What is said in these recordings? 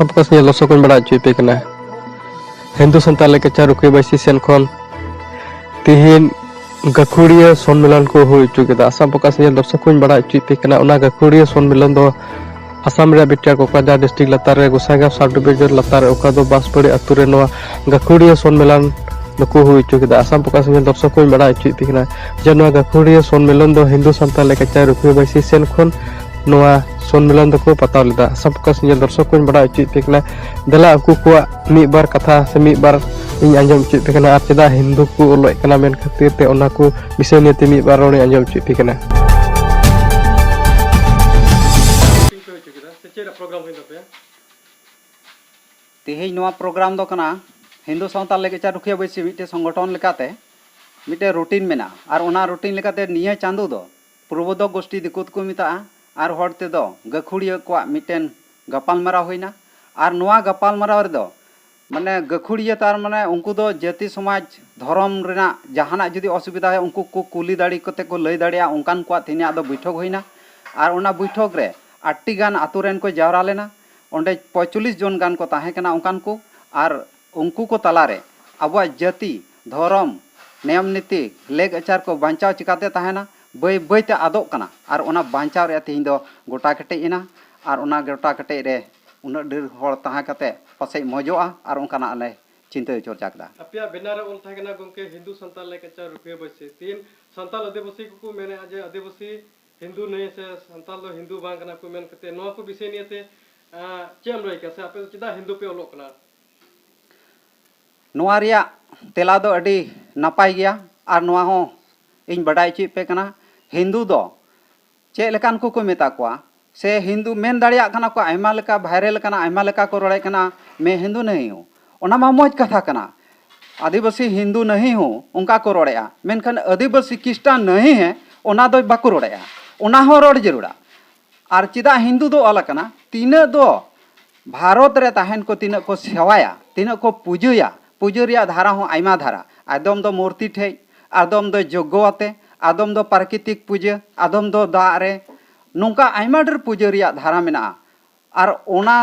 सबका से लसो को बड़ा चुपे कना हिंदू संताल के चार रुके बैसी सेन खन तिहिन गखुड़िया सम्मेलन को हो चुके आसाम पका से लसो को बड़ा चुपे कना उना गखुड़िया सम्मेलन दो आसाम रे बिटिया कोकाजा डिस्ट्रिक्ट लतार रे गोसाईगांव सब डिवीजन लतार ओका दो बासपड़ी अतु रे नवा गखुड़िया सम्मेलन नको हो चुके आसाम पका से लसो को बड़ा चुपे कना जे नवा गखुड़िया सम्मेलन दो हिंदू संताल के चार रुके बैसी सेन खन नवा सम्मेलन को पता लेदा आसाम पका से दर्शक को बड़ा चुपे कना दला उनको को मी बार कथा से मी बार इन आंजम चुपे कना आर चेदा हिंदू को ओलो कना मेन खातिर ते ओना को विषय नियते मी बार रोने आंजम चुपे कना तेहेज नवा प्रोग्राम दो कना हिंदू सावताल लेके चार रुखिया बैसी मिटे संगठन लेकाते मिटे रूटीन मेना और ओना रूटीन लेकाते निया चांदो दो पूर्वोदक गोष्ठी दिकुत को मिता और हड़ते दो गखुड़िया को मिटेन गपालमाराव होइना और नवा गपालमाराव रे दो माने गखुड़िया तार माने उनको दो जाति समाज धर्म रेना जहाना जुदी असुविधा है उनको को कुली दाड़ी कते को लई दाड़िया उनकान को तिनिया दो बैठक होइना और ओना बैठक रे 8टी गान आतु रेन को जावरा लेना ओंडे 45 जन गान को ताहे कना उनकान को और उनको को तलारे अब जाति धर्म नियम नीति लेग आचार को बांचाव चिकाते ताहेना बै बैते आदोग कना और ओना बांचाव रे तिहिन दो गोटा कटेइना और ओना गोटा कटे रे उना ढेर हड़ ताहे कते पासे मजोआ और उनकाना आले चिंता चर्चा कदा अपिया बेनारे ओल थाहे कना गंके हिंदू संताल लेके चार रुपये बैसे तीन संताल आदिवासी को मेने जे आदिवासी हिंदू नहीं से संताल दो हिंदू बांग कना को मेन कते नोआ को विषय नियते चेम रही कैसे आपे चिदा हिंदू पे ओलोक कना नोआ रिया तेला दो अडी नपाय गया और नोआ हो इन बड़ाई ची पे कना हिंदू दो चे लेकान को मेता कोआ से हिंदू मेन दाड़िया कना को आयमा लेका वायरल कना आयमा लेका को रोड़े कना मैं हिंदू नहीं हूँ ओना मा मौज कथा कना आदिवासी हिंदू नहीं हूँ उनका को रोड़ेया मेनखान आदिवासी क्रिस्टान नहीं है ओना दो बाको रोड़ेया ओना हो रोड़ जरूरा और चिदा हिंदू दो अल कना तीना दो भारत रे ताहेन को तीना को सेवाया तीना को पूजया पूजो रिया धारा हो आयमा धारा आदम दो मूर्ति ठे आदम दो यज्ञ आदम दो प्राकृतिक पूजा आदम दो दा रे नौका आयमा ढेर पूजा रिया धारा मेना और ओना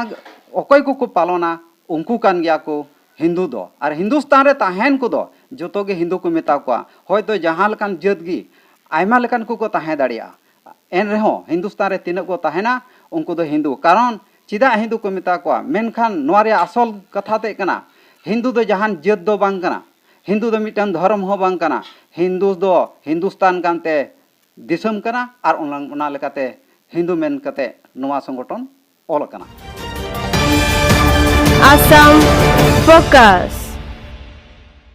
अकय को पालना उनको कान गया को हिंदू दो और हिंदुस्तान रे ताहेन को दो जोतो गे हिंदू को मेता को होयतो जहां लकान जात गी आयमा लकान को ताहे दाड़िया एन रहो हिंदुस्तान रे तीना को ताहेना उनको दो हिंदू कारण चिदा हिंदू को मेता को मेनखान नोआ रे असल कथा ते कना हिंदू दो जहां जात दो बांग कना हिंदू दो मिटन धर्म हो बांग कना हिंदू दो हिंदुस्तान कानते दिसम कना और ओना लेकाते हिंदू मेन कते नोआ संगठन ओल कना Assam Focus